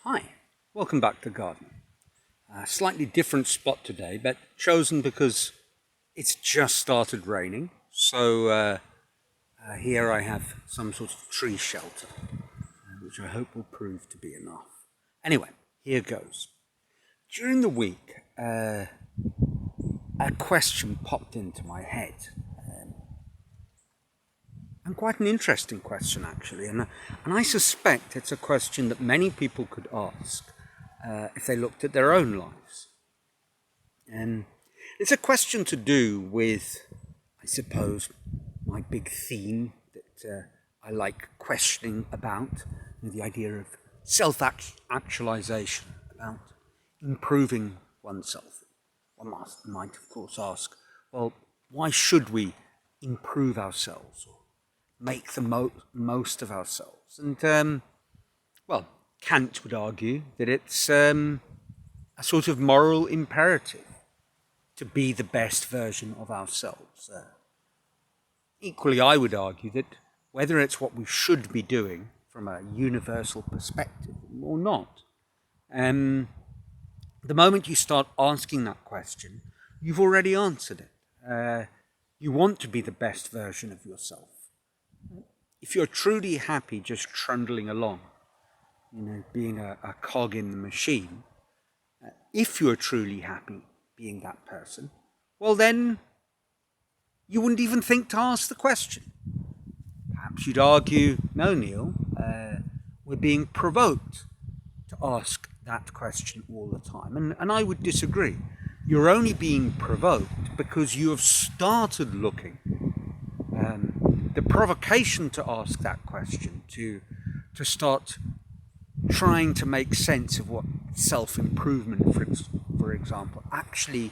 Hi, welcome back to Garden. A slightly different spot today, but chosen because it's just started raining. So here I have some sort of tree shelter, which I hope will prove to be enough. Anyway, here goes. During the week, a question popped into my head. And quite an interesting question, actually. And I suspect it's a question that many people could ask if they looked at their own lives. And it's a question to do with, I suppose, my big theme that I like questioning about, the idea of self-actualization, about improving oneself. One might, of course, ask, well, why should we improve ourselves or make the most of ourselves? And, well, Kant would argue that it's a sort of moral imperative to be the best version of ourselves. Equally, I would argue that whether it's what we should be doing from a universal perspective or not, the moment you start asking that question, you've already answered it. You want to be the best version of yourself. If you're truly happy just trundling along, being a cog in the machine, if you're truly happy being that person, well then you wouldn't even think to ask the question. Perhaps you'd argue, no, Neil, we're being provoked to ask that question all the time. And I would disagree. You're only being provoked because you have started looking. The provocation to ask that question, to start trying to make sense of what self-improvement, for example, actually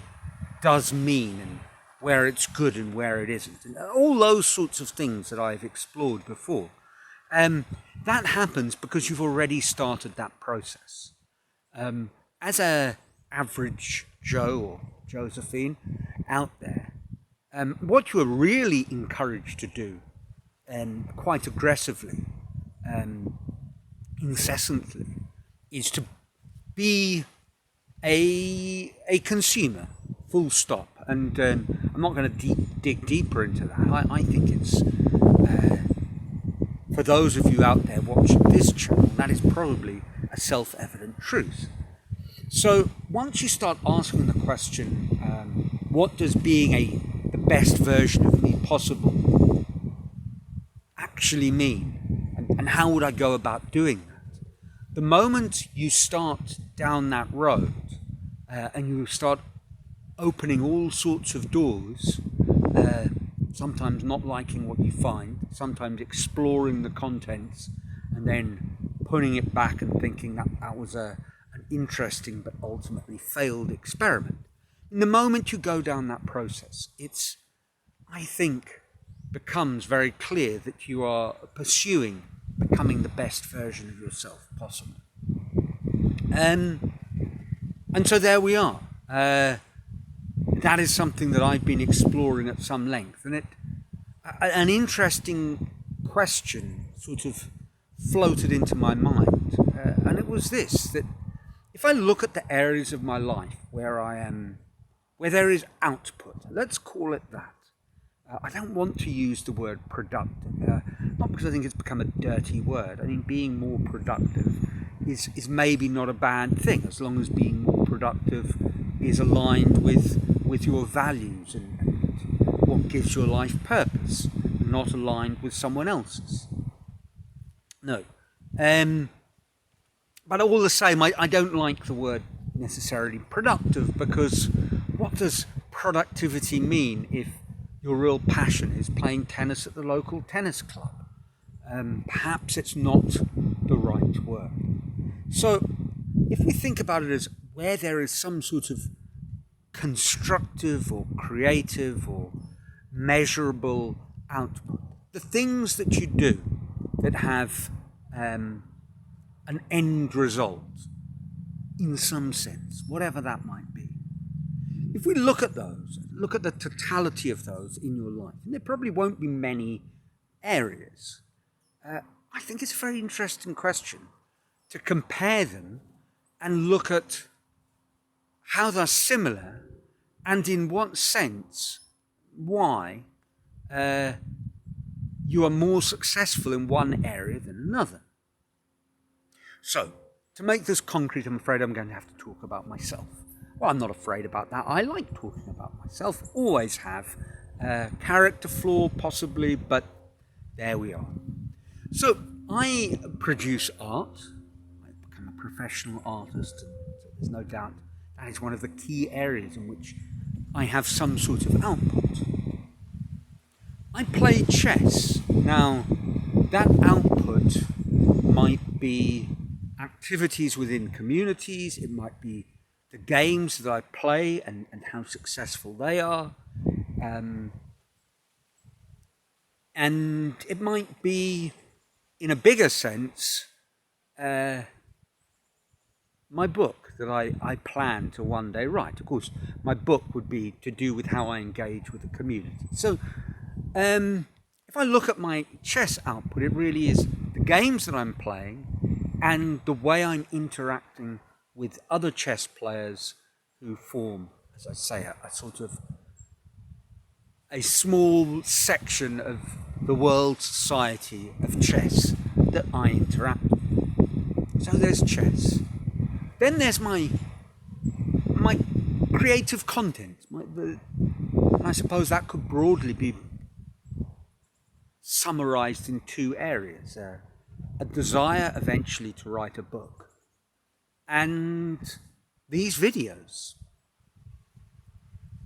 does mean, and where it's good and where it isn't, and all those sorts of things that I've explored before. That happens because you've already started that process. As a average Joe or Josephine out there, what you are really encouraged to do, quite aggressively, incessantly, is to be a consumer, full stop. And I'm not going to dig deeper into that. I think it's, for those of you out there watching this channel, that is probably a self-evident truth. So once you start asking the question, what does being the best version of me possible actually mean? And how would I go about doing that? The moment you start down that road and you start opening all sorts of doors, sometimes not liking what you find, sometimes exploring the contents and then putting it back and thinking that was an interesting but ultimately failed experiment. In the moment you go down that process, it's, I think, becomes very clear that you are pursuing becoming the best version of yourself possible. And so there we are. That is something that I've been exploring at some length, and an interesting question sort of floated into my mind, and it was this: that if I look at the areas of my life where there is output, let's call it that. I don't want to use the word productive, not because I think it's become a dirty word. I mean, being more productive is maybe not a bad thing, as long as being more productive is aligned with your values and what gives your life purpose, not aligned with someone else's. No. But all the same, I don't like the word necessarily productive, because what does productivity mean if your real passion is playing tennis at the local tennis club? Perhaps it's not the right word. So if we think about it as where there is some sort of constructive or creative or measurable output, the things that you do that have an end result in some sense, whatever that might be, if we look at those, look at the totality of those in your life, and there probably won't be many areas, I think it's a very interesting question. to compare them and look at how they're similar and in what sense, why you are more successful in one area than another. So, to make this concrete, I'm afraid I'm going to have to talk about myself. Well, I'm not afraid about that. I like talking about myself. Always have. Character flaw, possibly, but there we are. So, I produce art. I become a professional artist, and so there's no doubt that is one of the key areas in which I have some sort of output. I play chess. Now, that output might be activities within communities, it might be the games that I play and how successful they are, and it might be, in a bigger sense, my book that I plan to one day write. Of course, my book would be to do with how I engage with the community. So, if I look at my chess output, it really is the games that I'm playing and the way I'm interacting with other chess players who form, as I say, a sort of a small section of the world society of chess that I interact with. So there's chess. Then there's my creative content. I suppose that could broadly be summarized in two areas. A desire eventually to write a book and these videos.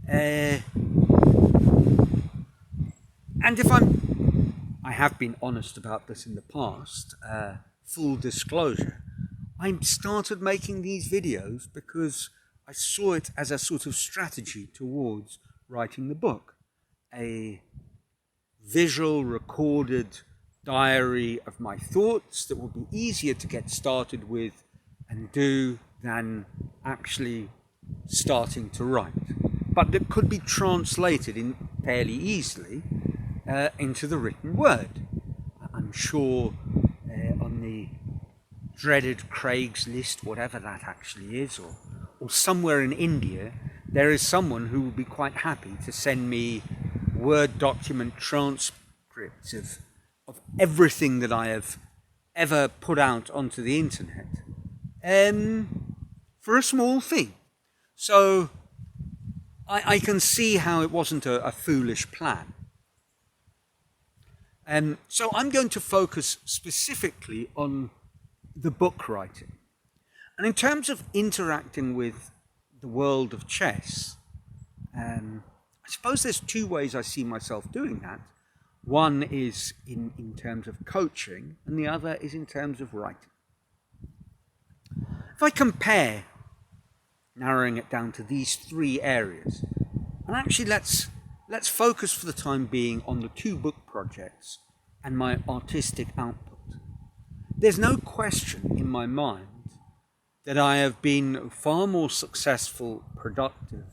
And if I have been honest about this in the past, full disclosure, I started making these videos because I saw it as a sort of strategy towards writing the book. A visual, recorded diary of my thoughts that would be easier to get started with and do than actually starting to write. But that could be translated in fairly easily into the written word. I'm sure on the dreaded Craigslist, whatever that actually is, or somewhere in India, there is someone who would be quite happy to send me Word document transcripts of everything that I have ever put out onto the internet for a small fee. So I can see how it wasn't a foolish plan. So I'm going to focus specifically on the book writing. And in terms of interacting with the world of chess, I suppose there's two ways I see myself doing that. One is in terms of coaching, and the other is in terms of writing. If I compare, narrowing it down to these three areas, and actually let's focus for the time being on the two book projects and my artistic output. There's no question in my mind that I have been far more successful, productive,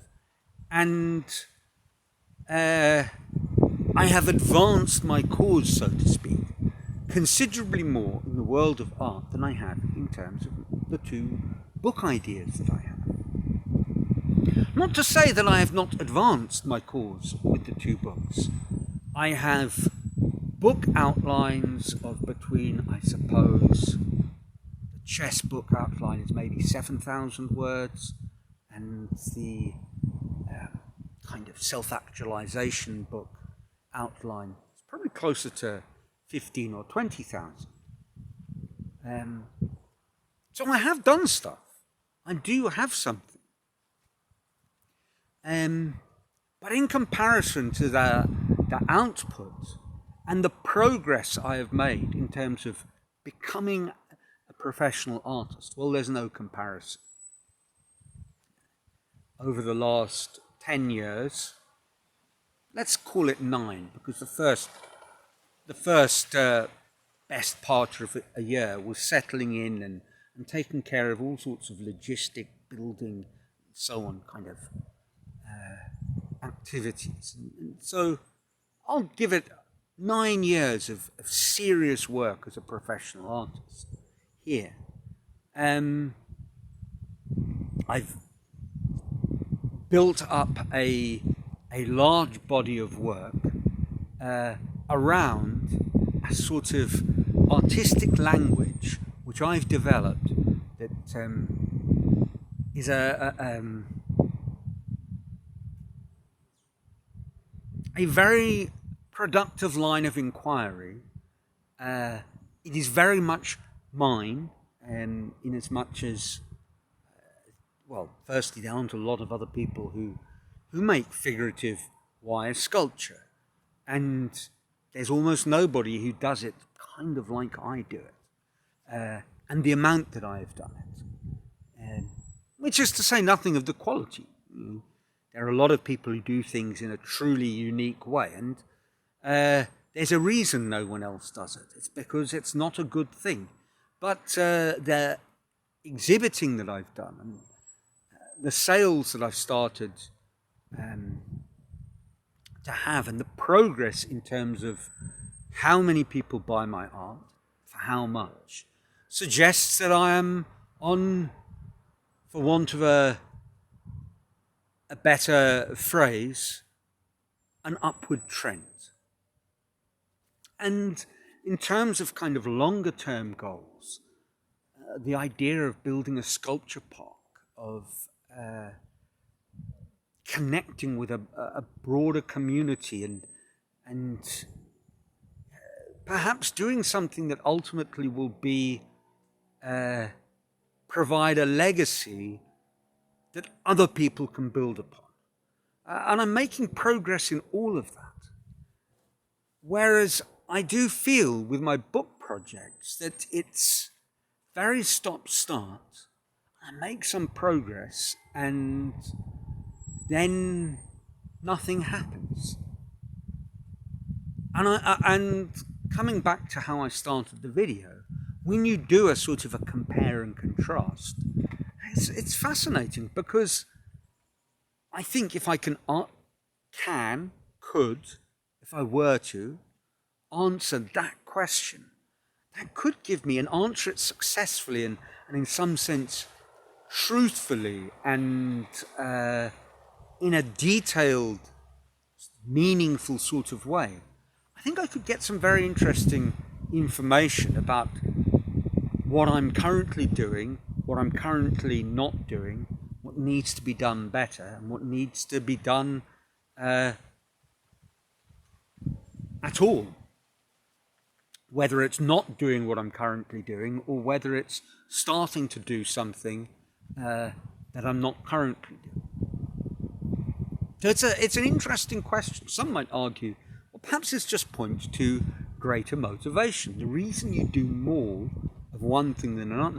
and I have advanced my cause, so to speak, considerably more in the world of art than I have in terms of the two book ideas that I have. Not to say that I have not advanced my cause with the two books. I have book outlines of between, I suppose, the chess book outline is maybe 7,000 words, and the kind of self-actualization book outline is probably closer to 15 or 20,000. So I have done stuff. I do have something. But in comparison to the output and the progress I have made in terms of becoming a professional artist, well, there's no comparison. Over the last 10 years, let's call it 9, because the first best part of a year was settling in and taking care of all sorts of logistic, building, and so on kind of activities. And so I'll give it 9 years of serious work as a professional artist here. I've built up a large body of work around a sort of artistic language which I've developed that is a very productive line of inquiry. It is very much mine, in as much as, well, firstly, there aren't a lot of other people who make figurative wire sculpture, and there's almost nobody who does it kind of like I do it, and the amount that I have done it, which is to say nothing of the quality. There are a lot of people who do things in a truly unique way, and there's a reason no one else does it. It's because it's not a good thing. But the exhibiting that I've done, and the sales that I've started to have, and the progress in terms of how many people buy my art, for how much, suggests that I am on, for want of a better phrase, an upward trend. And in terms of kind of longer term goals, the idea of building a sculpture park, of connecting with a broader community, and perhaps doing something that ultimately will be provide a legacy that other people can build upon. And I'm making progress in all of that. Whereas I do feel with my book projects that it's very stop-start. I make some progress and then nothing happens. And coming back to how I started the video, when you do a sort of a compare and contrast, it's fascinating, because I think if I could, if I were to, answer that question, that could give me and answer it successfully and in some sense truthfully and in a detailed, meaningful sort of way, I think I could get some very interesting information about what I'm currently doing, what I'm currently not doing, what needs to be done better, and what needs to be done at all. Whether it's not doing what I'm currently doing, or whether it's starting to do something that I'm not currently doing. So it's an interesting question. Some might argue, well, perhaps this just points to greater motivation. The reason you do more of one thing than another